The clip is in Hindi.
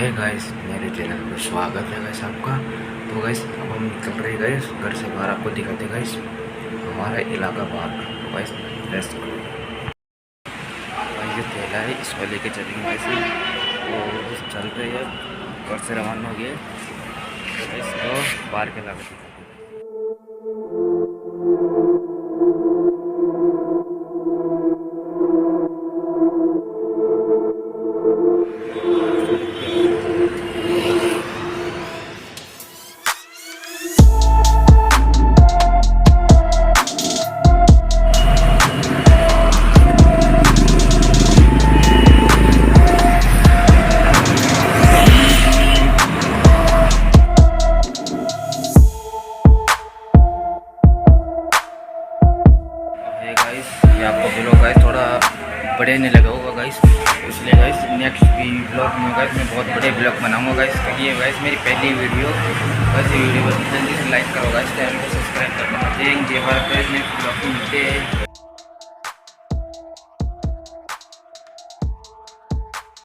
है गाइस, मेरे चैनल पर स्वागत है गाइस आपका। तो गाइस अब हम निकल रहे गाइस घर से बाहर, आपको दिखाते गाइस हमारा इलाका बाहर। तो गाइस लेट्स गो। ये थैला है, इसको लेके चलेंगे गाइस। तो चल रहे हैं, घर से रवाना हो गए। तो गाइस तो बाहर के इलाके दिखाते हैं। गाइस ये आपको ब्लॉग गाइस थोड़ा बड़े नहीं लगा होगा गाइस, इसलिए गाइस नेक्स्ट ब्लॉग में गाइस मैं बहुत बड़े ब्लॉग बनाऊंगा गाइस, क्योंकि ये गाइस मेरी पहली वीडियो। गाइस ये वीडियो को जल्दी से लाइक करो गाइस, चैनल को सब्सक्राइब कर देना। जय हिंद जय भारत गाइस, नेक्स्ट ब्लॉग में मिलते हैं।